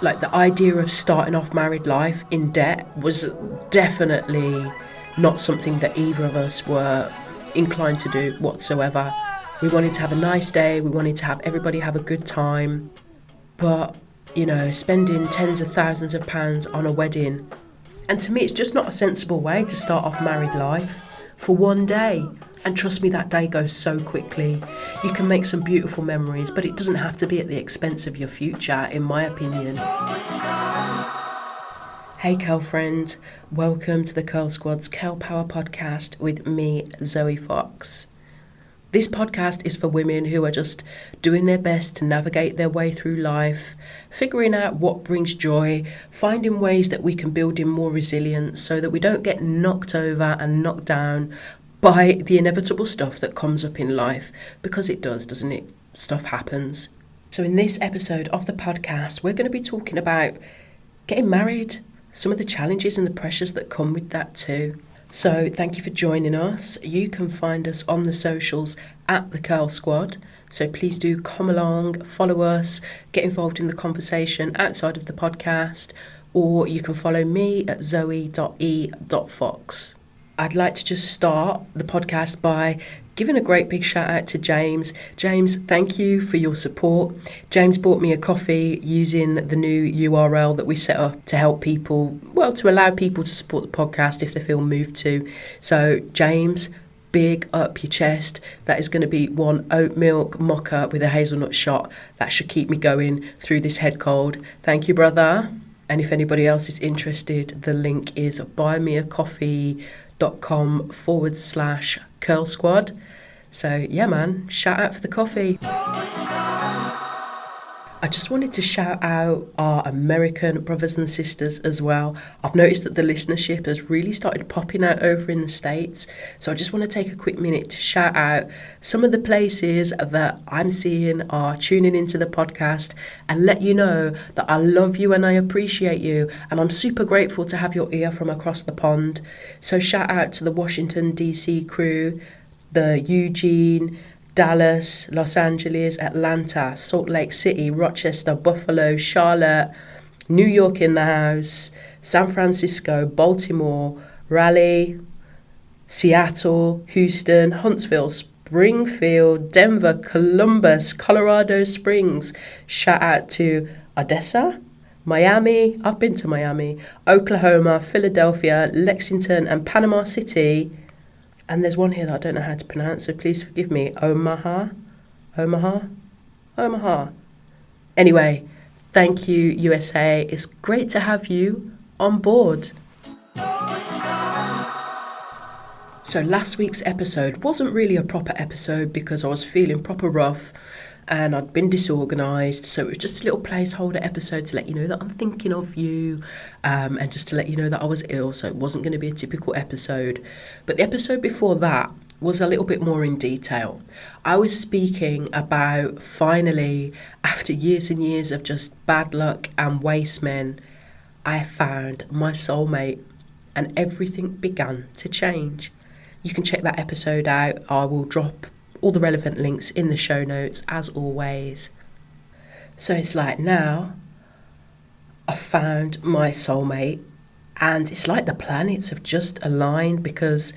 Like, the idea of starting off married life in debt was definitely not something that either of us were inclined to do whatsoever. We wanted to have a nice day, we wanted to have everybody have a good time, but, you know, spending tens of thousands of pounds on a wedding, and to me it's just not a sensible way to start off married life for one day. And trust me, that day goes so quickly. You can make some beautiful memories, but it doesn't have to be at the expense of your future, in my opinion. Hey Curl friend, welcome to the Curl Squad's Curl Power podcast with me, Zoe Fox. This podcast is for women who are just doing their best to navigate their way through life, figuring out what brings joy, finding ways that we can build in more resilience so that we don't get knocked over and knocked down by the inevitable stuff that comes up in life, because it does, doesn't it? Stuff happens. So in this episode of the podcast, we're going to be talking about getting married, some of the challenges and the pressures that come with that too. So thank you for joining us. You can find us on the socials at the Curl Squad. So please do come along, follow us, get involved in the conversation outside of the podcast, or you can follow me at zoe.e.fox. I'd like to just start the podcast by giving a great big shout out to James. James, thank you for your support. James bought me a coffee using the new URL that we set up to help people, well, to allow people to support the podcast if they feel moved to. So James, big up your chest. That is going to be one oat milk mocha with a hazelnut shot. That should keep me going through this head cold. Thank you, brother. And if anybody else is interested, the link is buymeacoffee.com/Curl Squad. So yeah, man, shout out for the coffee. I just wanted to shout out our American brothers and sisters as well. I've noticed that the listenership has really started popping out over in the States. So I just want to take a quick minute to shout out some of the places that I'm seeing are tuning into the podcast and let you know that I love you and I appreciate you. And I'm super grateful to have your ear from across the pond. So shout out to the Washington, D.C. crew, the Eugene, Dallas, Los Angeles, Atlanta, Salt Lake City, Rochester, Buffalo, Charlotte, New York in the house, San Francisco, Baltimore, Raleigh, Seattle, Houston, Huntsville, Springfield, Denver, Columbus, Colorado Springs. Shout out to Odessa, Miami, I've been to Miami, Oklahoma, Philadelphia, Lexington and Panama City. And there's one here that I don't know how to pronounce, so please forgive me. Omaha. Anyway, thank you, USA. It's great to have you on board. So last week's episode wasn't really a proper episode because I was feeling proper rough and I'd been disorganised, so it was just a little placeholder episode to let you know that I'm thinking of you, and just to let you know that I was ill, so it wasn't going to be a typical episode. But the episode before that was a little bit more in detail. I was speaking about, finally, after years and years of just bad luck and waste men, I found my soulmate and everything began to change. You can check that episode out. I will drop all the relevant links in the show notes as always. So it's like now I've found my soulmate and it's like the planets have just aligned because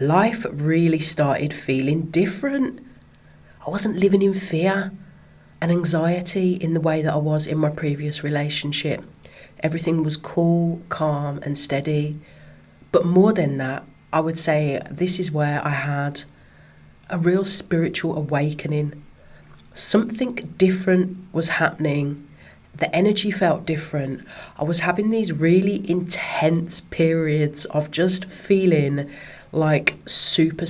life really started feeling different. I wasn't living in fear and anxiety in the way that I was in my previous relationship. Everything was cool, calm and steady. But more than that, I would say this is where I had a real spiritual awakening. Something different was happening. The energy felt different. I was having these really intense periods of just feeling like super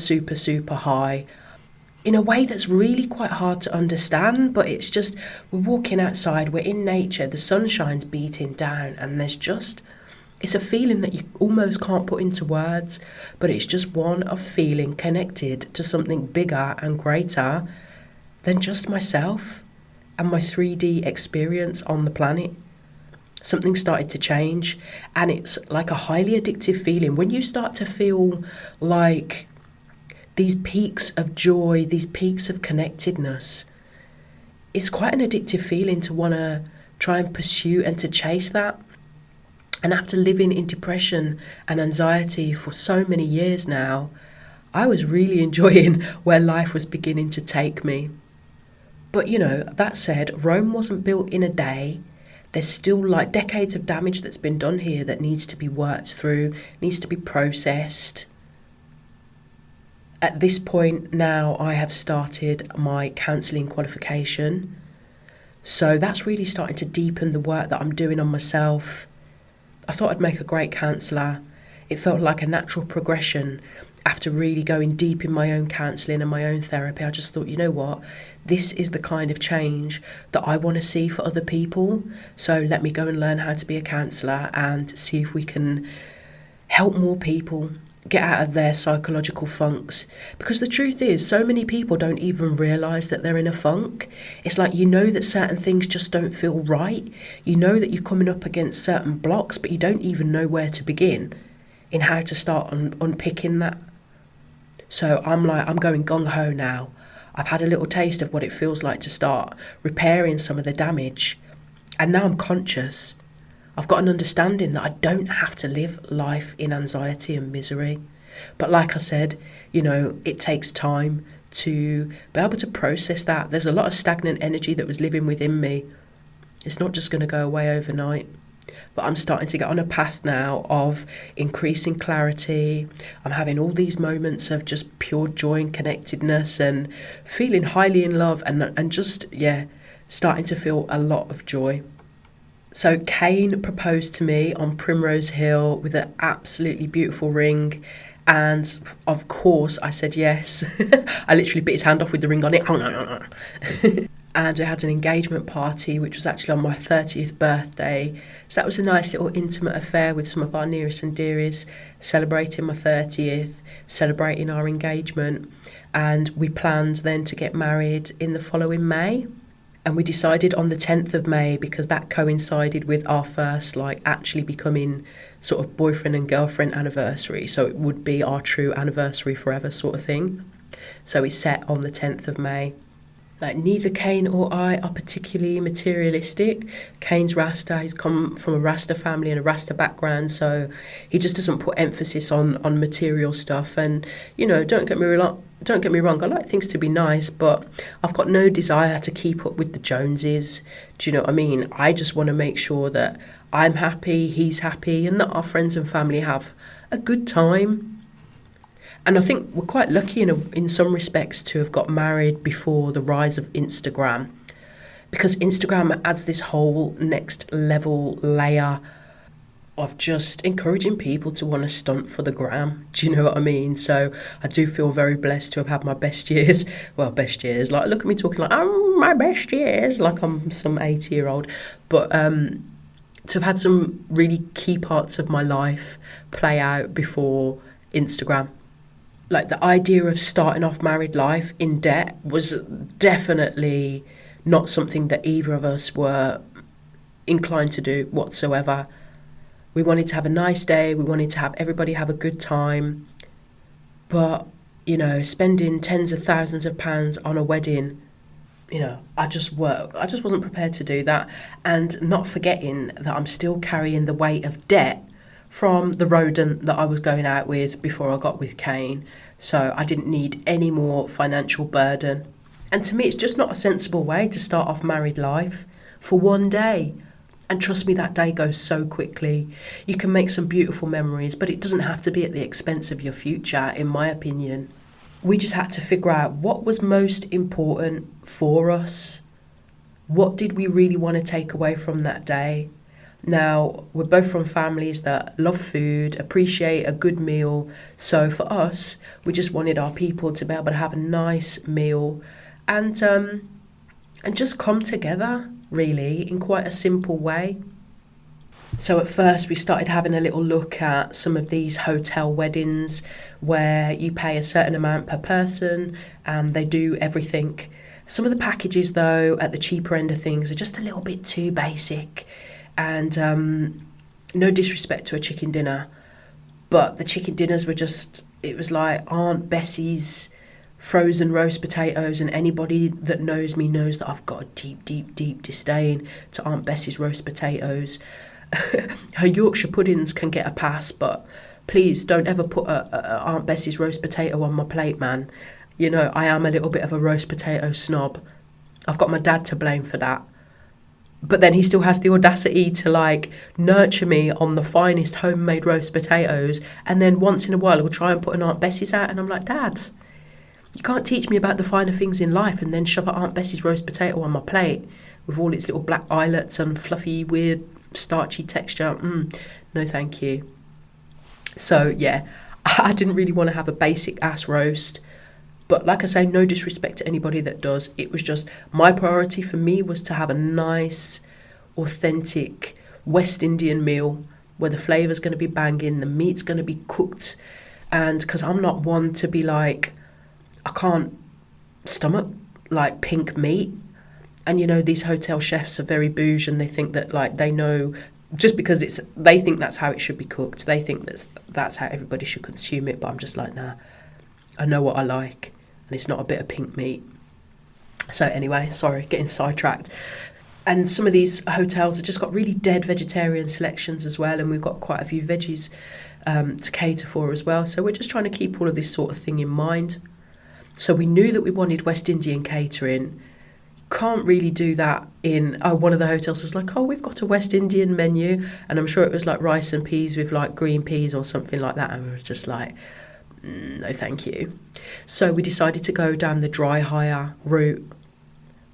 high in a way that's really quite hard to understand, but it's just, we're walking outside, we're in nature, the sunshine's beating down, and it's a feeling that you almost can't put into words, but it's just one of feeling connected to something bigger and greater than just myself and my 3D experience on the planet. Something started to change, and it's like a highly addictive feeling. When you start to feel like these peaks of joy, these peaks of connectedness, it's quite an addictive feeling to want to try and pursue and to chase that. And after living in depression and anxiety for so many years now, I was really enjoying where life was beginning to take me. But that said, Rome wasn't built in a day. There's still like decades of damage that's been done here that needs to be worked through, needs to be processed. At this point now, I have started my counselling qualification. So that's really starting to deepen the work that I'm doing on myself. I thought I'd make a great counsellor. It felt like a natural progression after really going deep in my own counselling and my own therapy. I just thought, you know what, this is the kind of change that I want to see for other people. So let me go and learn how to be a counsellor and see if we can help more people get out of their psychological funks. Because the truth is, so many people don't even realise that they're in a funk. It's like that certain things just don't feel right. You know that you're coming up against certain blocks, but you don't even know where to begin in how to start unpicking that. So I'm going gung-ho now. I've had a little taste of what it feels like to start repairing some of the damage. And now I'm conscious. I've got an understanding that I don't have to live life in anxiety and misery. But like I said, it takes time to be able to process that. There's a lot of stagnant energy that was living within me. It's not just going to go away overnight. But I'm starting to get on a path now of increasing clarity. I'm having all these moments of just pure joy and connectedness and feeling highly in love and just, starting to feel a lot of joy. So Kane proposed to me on Primrose Hill with an absolutely beautiful ring. And of course I said yes. I literally bit his hand off with the ring on it. And we had an engagement party, which was actually on my 30th birthday. So that was a nice little intimate affair with some of our nearest and dearest, celebrating my 30th, celebrating our engagement. And we planned then to get married in the following May. And we decided on the 10th of May because that coincided with our first, actually becoming sort of boyfriend and girlfriend anniversary. So it would be our true anniversary forever sort of thing. So we set on the 10th of May. Neither Kane or I are particularly materialistic. Kane's Rasta, he's come from a Rasta family and a Rasta background, so he just doesn't put emphasis on material stuff. And, don't get me wrong, I like things to be nice, but I've got no desire to keep up with the Joneses. Do you know what I mean? I just want to make sure that I'm happy, he's happy, and that our friends and family have a good time. And I think we're quite lucky in some respects to have got married before the rise of Instagram, because Instagram adds this whole next level layer of just encouraging people to want to stunt for the gram. Do you know what I mean? So I do feel very blessed to have had my best years. Well, best years. Look at me talking my best years, like I'm some 80-year-old. But to have had some really key parts of my life play out before Instagram. The idea of starting off married life in debt was definitely not something that either of us were inclined to do whatsoever. We wanted to have a nice day. We wanted to have everybody have a good time. But, spending tens of thousands of pounds on a wedding, I just wasn't prepared to do that. And not forgetting that I'm still carrying the weight of debt from the rodent that I was going out with before I got with Kane. So I didn't need any more financial burden. And to me, it's just not a sensible way to start off married life for one day. And trust me, that day goes so quickly. You can make some beautiful memories, but it doesn't have to be at the expense of your future, in my opinion. We just had to figure out what was most important for us. What did we really want to take away from that day? Now, we're both from families that love food, appreciate a good meal. So for us, we just wanted our people to be able to have a nice meal and just come together, really, in quite a simple way. So at first we started having a little look at some of these hotel weddings where you pay a certain amount per person and they do everything. Some of the packages, though, at the cheaper end of things are just a little bit too basic. And no disrespect to a chicken dinner, but the chicken dinners were just, it was like Aunt Bessie's frozen roast potatoes, and anybody that knows me knows that I've got a deep, deep, deep disdain to Aunt Bessie's roast potatoes. Her Yorkshire puddings can get a pass, but please don't ever put a Aunt Bessie's roast potato on my plate, man. You know, I am a little bit of a roast potato snob. I've got my dad to blame for that. But then he still has the audacity to like nurture me on the finest homemade roast potatoes, and then once in a while he'll try and put an Aunt Bessie's out, and I'm like, Dad, you can't teach me about the finer things in life and then shove Aunt Bessie's roast potato on my plate with all its little black islets and fluffy, weird, starchy texture. No, thank you. So yeah, I didn't really want to have a basic ass roast. But like I say, no disrespect to anybody that does. It was just my priority for me was to have a nice, authentic West Indian meal where the flavour's going to be banging, the meat's going to be cooked. And because I'm not one to be like, I can't stomach like pink meat. And you know, these hotel chefs are very bougie, and they think that like they know, just because they think that's how it should be cooked. They think that's how everybody should consume it. But I'm just like, nah, I know what I like. And it's not a bit of pink meat. So anyway, sorry, getting sidetracked. And some of these hotels have just got really dead vegetarian selections as well, and we've got quite a few veggies to cater for as well. So we're just trying to keep all of this sort of thing in mind. So we knew that we wanted West Indian catering. Can't really do that in one of the hotels was like, oh, we've got a West Indian menu, and I'm sure it was like rice and peas with like green peas or something like that, and we were just like, no thank you. So we decided to go down the dry hire route,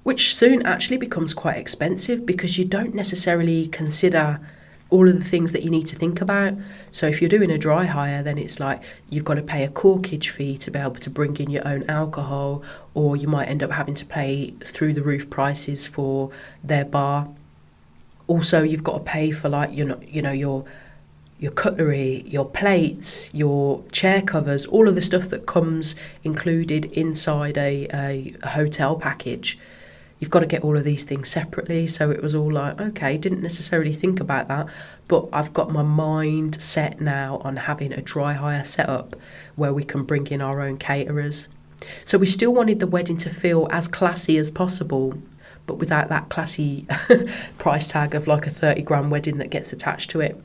which soon actually becomes quite expensive because you don't necessarily consider all of the things that you need to think about. So if you're doing a dry hire, then it's like you've got to pay a corkage fee to be able to bring in your own alcohol, or you might end up having to pay through the roof prices for their bar. Also, you've got to pay for like your cutlery, your plates, your chair covers, all of the stuff that comes included inside a hotel package. You've got to get all of these things separately. So it was all like, okay, didn't necessarily think about that. But I've got my mind set now on having a dry hire setup where we can bring in our own caterers. So we still wanted the wedding to feel as classy as possible, but without that classy price tag of like a 30 grand wedding that gets attached to it.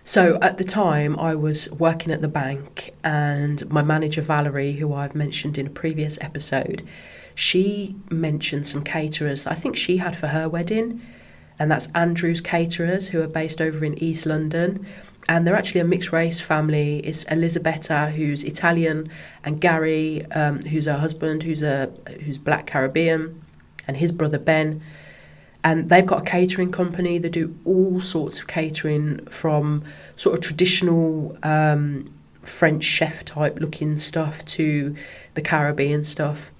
So at the time I was working at the bank, and my manager Valerie, who I've mentioned in a previous episode, she mentioned some caterers I think she had for her wedding, and that's Andrew's Caterers, who are based over in East London, and they're actually a mixed race family. It's Elisabetta, who's Italian, and Gary, who's her husband, who's Black Caribbean, and his brother Ben. And they've got a catering company. They do all sorts of catering, from sort of traditional French chef type looking stuff to the Caribbean stuff.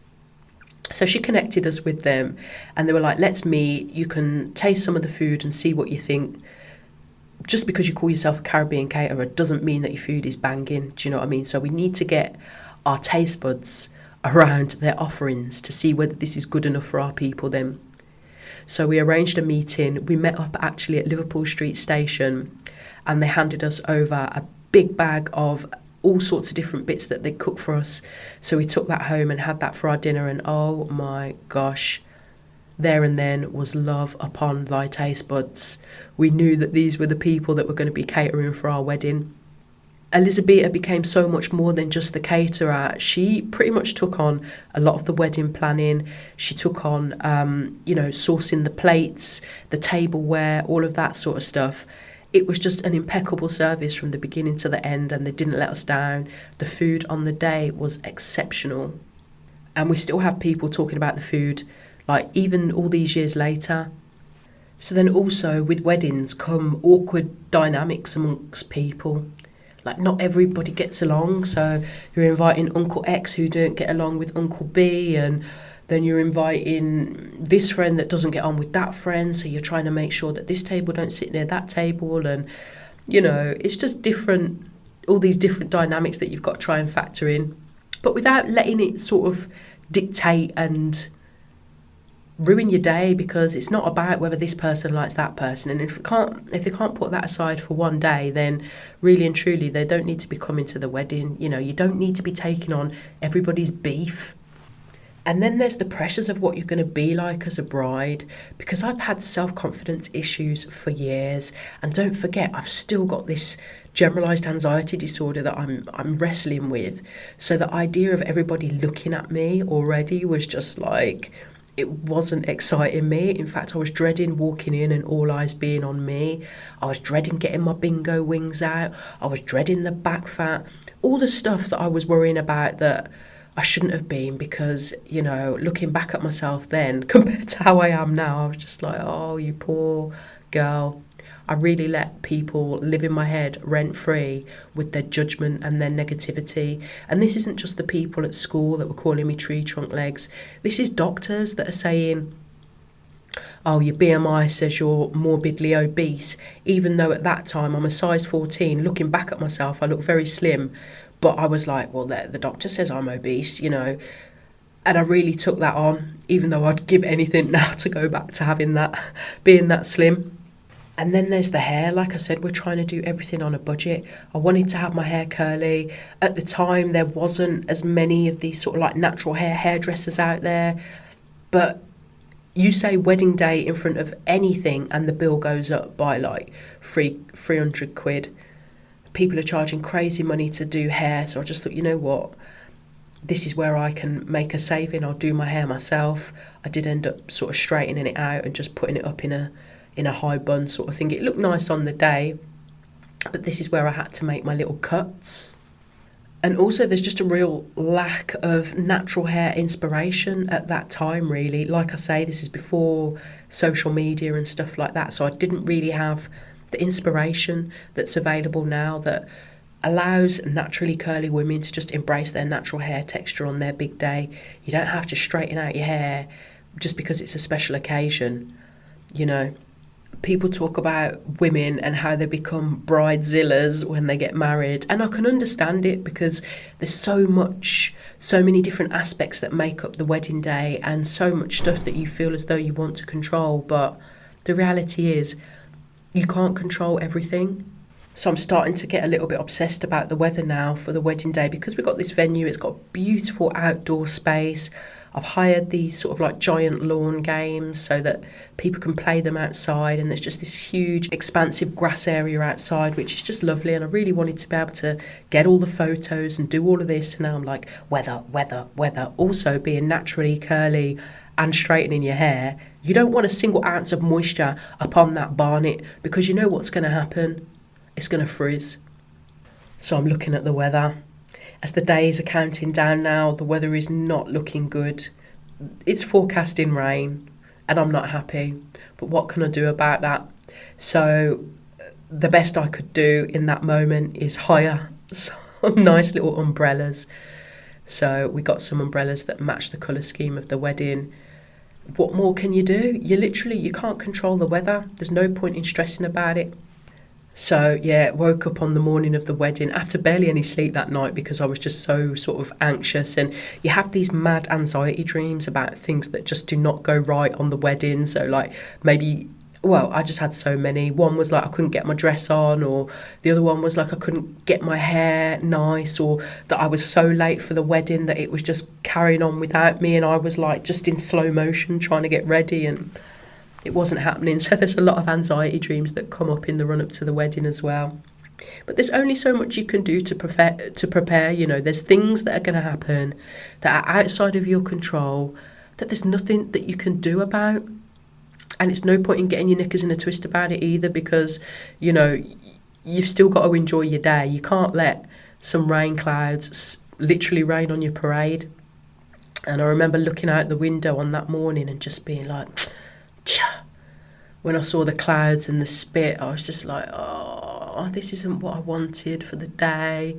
So she connected us with them, and they were like, let's meet. You can taste some of the food and see what you think. Just because you call yourself a Caribbean caterer doesn't mean that your food is banging. Do you know what I mean? So we need to get our taste buds around their offerings to see whether this is good enough for our people then. So we arranged a meeting. We met up actually at Liverpool Street Station, and they handed us over a big bag of all sorts of different bits that they cook for us. So we took that home and had that for our dinner, and oh my gosh, there and then was love upon thy taste buds. We knew that these were the people that were going to be catering for our wedding. Elisabetta became so much more than just the caterer. She pretty much took on a lot of the wedding planning. She took on, sourcing the plates, the tableware, all of that sort of stuff. It was just an impeccable service from the beginning to the end, and they didn't let us down. The food on the day was exceptional. And we still have people talking about the food, like even all these years later. So then also with weddings come awkward dynamics amongst people. Like not everybody gets along, so you're inviting Uncle X who don't get along with Uncle B, and then you're inviting this friend that doesn't get on with that friend, so you're trying to make sure that this table don't sit near that table, and it's just different, all these different dynamics that you've got to try and factor in, but without letting it sort of dictate and ruin your day, because it's not about whether this person likes that person. And if they can't put that aside for one day, then really and truly they don't need to be coming to the wedding. You know, you don't need to be taking on everybody's beef. And then there's the pressures of what you're going to be like as a bride, because I've had self-confidence issues for years. And don't forget, I've still got this generalised anxiety disorder that I'm wrestling with. So the idea of everybody looking at me already was just like, it wasn't exciting me. In fact, I was dreading walking in and all eyes being on me. I was dreading getting my bingo wings out. I was dreading the back fat. All the stuff that I was worrying about that I shouldn't have been, because, you know, looking back at myself then compared to how I am now, I was just like, oh, you poor girl. I really let people live in my head rent-free with their judgment and their negativity. And this isn't just the people at school that were calling me tree trunk legs. This is doctors that are saying, oh, your BMI says you're morbidly obese, even though at that time I'm a size 14. Looking back at myself, I look very slim. But I was like, well, the doctor says I'm obese, you know. And I really took that on, even though I'd give anything now to go back to having that, being that slim. And then there's the hair. Like I said, we're trying to do everything on a budget. I wanted to have my hair curly. At the time, there wasn't as many of these sort of like natural hairdressers out there. But you say wedding day in front of anything and the bill goes up by like 300 quid. People are charging crazy money to do hair. So I just thought, you know what? This is where I can make a saving. I'll do my hair myself. I did end up sort of straightening it out and just putting it up in a high bun sort of thing. It looked nice on the day, but this is where I had to make my little cuts. And also there's just a real lack of natural hair inspiration at that time, really. Like I say, this is before social media and stuff like that, so I didn't really have the inspiration that's available now that allows naturally curly women to just embrace their natural hair texture on their big day. You don't have to straighten out your hair just because it's a special occasion, you know. People talk about women and how they become bridezillas when they get married, and I can understand it because there's so many different aspects that make up the wedding day and so much stuff that you feel as though you want to control, but the reality is you can't control everything. So I'm starting to get a little bit obsessed about the weather now for the wedding day, because we've got this venue, it's got beautiful outdoor space. I've hired these sort of like giant lawn games so that people can play them outside, and there's just this huge expansive grass area outside, which is just lovely. And I really wanted to be able to get all the photos and do all of this, and now I'm like, weather. Also, being naturally curly and straightening your hair, you don't want a single ounce of moisture upon that barnet, because you know what's going to happen. It's going to frizz. So I'm looking at the weather. As the days are counting down now, the weather is not looking good. It's forecasting rain, and I'm not happy. But what can I do about that? So the best I could do in that moment is hire some nice little umbrellas. So we got some umbrellas that match the colour scheme of the wedding. What more can you do? You can't control the weather. There's no point in stressing about it. So, yeah, woke up on the morning of the wedding after barely any sleep that night because I was just so sort of anxious. And you have these mad anxiety dreams about things that just do not go right on the wedding. So, like, I just had so many. One was like I couldn't get my dress on, or the other one was like I couldn't get my hair nice, or that I was so late for the wedding that it was just carrying on without me, and I was like just in slow motion trying to get ready, and it wasn't happening. So there's a lot of anxiety dreams that come up in the run-up to the wedding as well. But there's only so much you can do to prepare. You know, there's things that are going to happen that are outside of your control, that there's nothing that you can do about. And it's no point in getting your knickers in a twist about it either, because, you know, you've still got to enjoy your day. You can't let some rain clouds literally rain on your parade. And I remember looking out the window on that morning and just being like, Cha. When I saw the clouds and the spit, I was just like, oh, this isn't what I wanted for the day.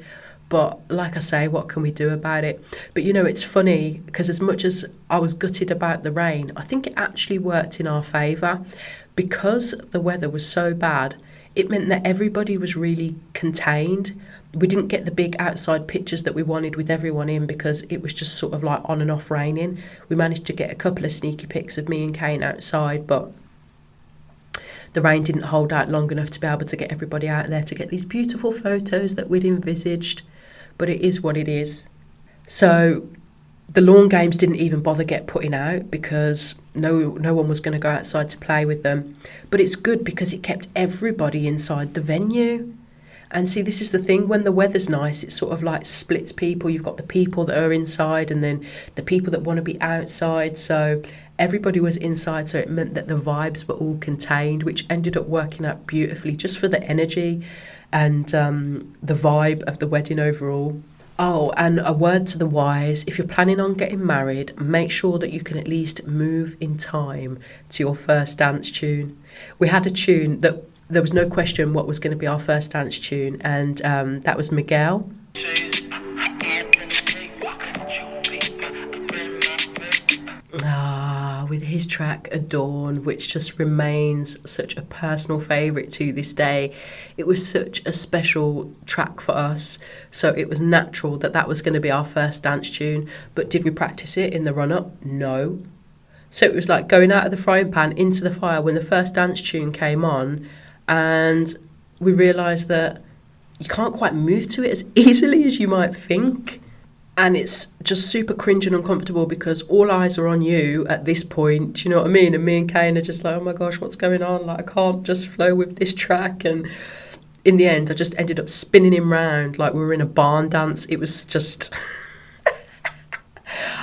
But like I say, what can we do about it? But, you know, it's funny because as much as I was gutted about the rain, I think it actually worked in our favour. Because the weather was so bad, It meant that everybody was really contained. We didn't get the big outside pictures that we wanted with everyone in because it was just sort of like on and off raining. We managed to get a couple of sneaky pics of me and Kane outside, but the rain didn't hold out long enough to be able to get everybody out there to get these beautiful photos that we'd envisaged. But it is what it is. So the lawn games didn't even bother get putting out because no one was going to go outside to play with them. But it's good because it kept everybody inside the venue. And see, this is the thing, when the weather's nice, it sort of like splits people. You've got the people that are inside and then the people that want to be outside. So everybody was inside, so it meant that the vibes were all contained, which ended up working out beautifully just for the energy and the vibe of the wedding overall. Oh, and a word to the wise, if you're planning on getting married, make sure that you can at least move in time to your first dance tune. We had a tune that there was no question what was going to be our first dance tune, and that was Miguel. With his track Adorn, which just remains such a personal favourite to this day. It was such a special track for us, so it was natural that that was going to be our first dance tune. But did we practice it in the run-up? No. So it was like going out of the frying pan into the fire when the first dance tune came on, and we realised that you can't quite move to it as easily as you might think. And it's just super cringe and uncomfortable because all eyes are on you at this point, do you know what I mean? And me and Kane are just like, oh my gosh, what's going on? Like, I can't just flow with this track. And in the end, I just ended up spinning him round like we were in a barn dance. It was just...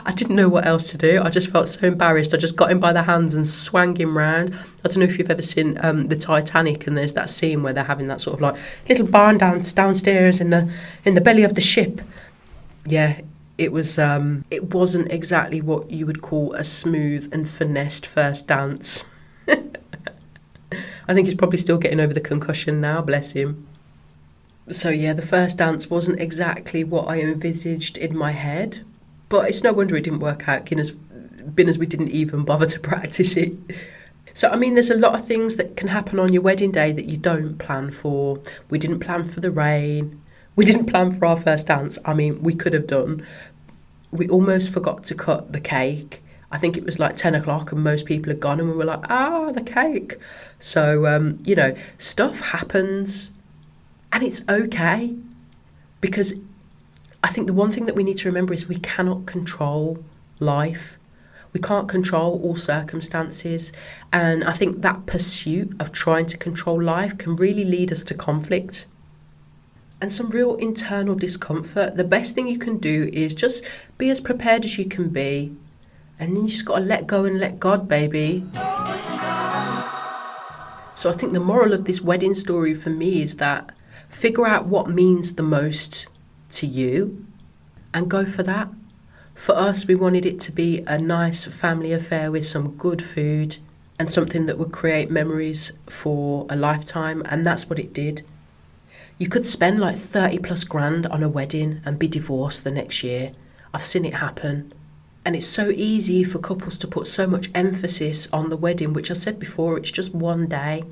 I didn't know what else to do. I just felt so embarrassed. I just got him by the hands and swang him round. I don't know if you've ever seen the Titanic, and there's that scene where they're having that sort of like little barn dance downstairs in the belly of the ship. Yeah, it was. It wasn't exactly what you would call a smooth and finessed first dance. I think he's probably still getting over the concussion now, bless him. So yeah, the first dance wasn't exactly what I envisaged in my head, but it's no wonder it didn't work out, being as we didn't even bother to practice it. So, I mean, there's a lot of things that can happen on your wedding day that you don't plan for. We didn't plan for the rain. We didn't plan for our first dance. I mean, we could have done. We almost forgot to cut the cake. I think it was like 10 o'clock and most people had gone and we were like, the cake. So, stuff happens and it's okay. Because I think the one thing that we need to remember is we cannot control life. We can't control all circumstances. And I think that pursuit of trying to control life can really lead us to conflict and some real internal discomfort. The best thing you can do is just be as prepared as you can be. And then you just got to let go and let God, baby. So I think the moral of this wedding story for me is that figure out what means the most to you and go for that. For us, we wanted it to be a nice family affair with some good food and something that would create memories for a lifetime, and that's what it did. You could spend like 30 plus grand on a wedding and be divorced the next year. I've seen it happen. And it's so easy for couples to put so much emphasis on the wedding, which I said before, it's just one day.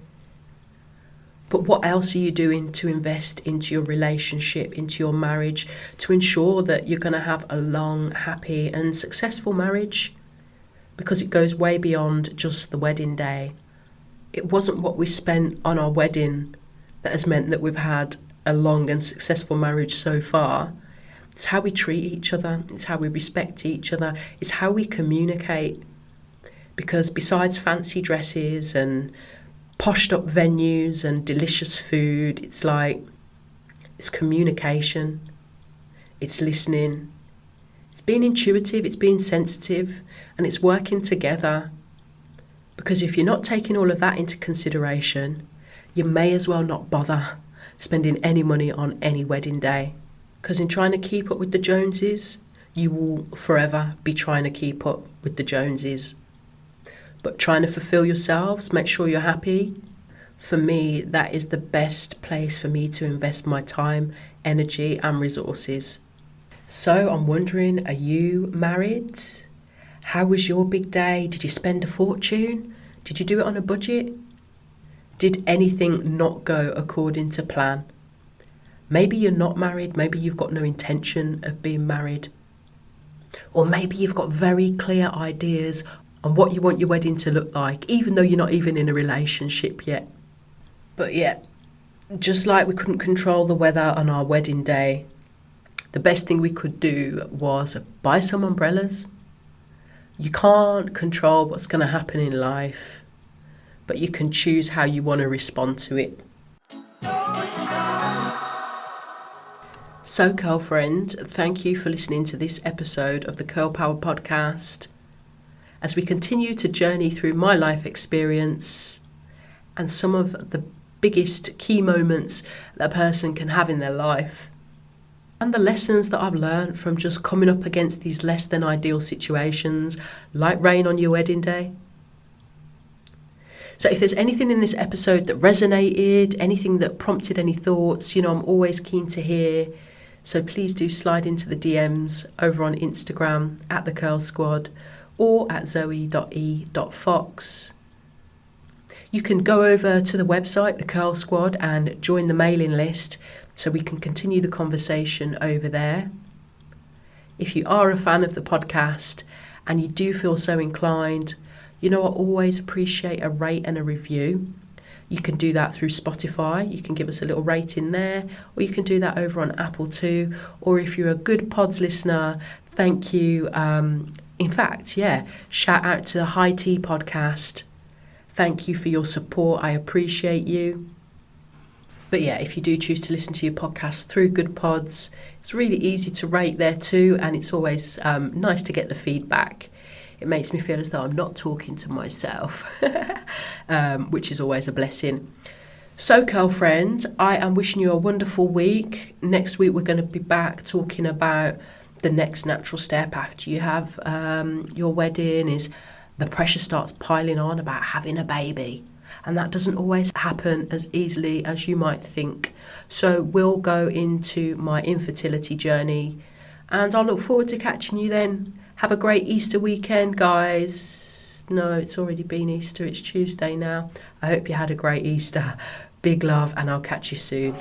But what else are you doing to invest into your relationship, into your marriage, to ensure that you're going to have a long, happy and successful marriage? Because it goes way beyond just the wedding day. It wasn't what we spent on our wedding that has meant that we've had a long and successful marriage so far. It's how we treat each other. It's how we respect each other. It's how we communicate. Because besides fancy dresses and poshed up venues and delicious food, it's communication, it's listening, it's being intuitive, it's being sensitive, and it's working together. Because if you're not taking all of that into consideration, you may as well not bother spending any money on any wedding day. Because in trying to keep up with the Joneses, you will forever be trying to keep up with the Joneses. But trying to fulfill yourselves, make sure you're happy, for me, that is the best place for me to invest my time, energy and resources. So I'm wondering, are you married? How was your big day? Did you spend a fortune? Did you do it on a budget? Did anything not go according to plan? Maybe you're not married, maybe you've got no intention of being married. Or maybe you've got very clear ideas on what you want your wedding to look like, even though you're not even in a relationship yet. But yeah, just like we couldn't control the weather on our wedding day, the best thing we could do was buy some umbrellas. You can't control what's going to happen in life, but you can choose how you want to respond to it. So, girlfriend, thank you for listening to this episode of the Curl Power Podcast as we continue to journey through my life experience and some of the biggest key moments that a person can have in their life, and the lessons that I've learned from just coming up against these less than ideal situations like rain on your wedding day. So if there's anything in this episode that resonated, anything that prompted any thoughts, I'm always keen to hear. So please do slide into the DMs over on Instagram at the Curl Squad or at zoe.e.fox. You can go over to the website, the Curl Squad, and join the mailing list so we can continue the conversation over there. If you are a fan of the podcast and you do feel so inclined, I always appreciate a rate and a review. You can do that through Spotify. You can give us a little rating there, or you can do that over on Apple too. Or if you're a good pods listener, thank you. In fact, shout out to the High Tea Podcast. Thank you for your support. I appreciate you. But if you do choose to listen to your podcast through Good Pods, it's really easy to rate there too, and it's always nice to get the feedback. It makes me feel as though I'm not talking to myself, which is always a blessing. So, girlfriend, I am wishing you a wonderful week. Next week, we're going to be back talking about the next natural step after you have your wedding is the pressure starts piling on about having a baby. And that doesn't always happen as easily as you might think. So we'll go into my infertility journey, and I'll look forward to catching you then. Have a great Easter weekend, guys. No, it's already been Easter. It's Tuesday now. I hope you had a great Easter. Big love, and I'll catch you soon.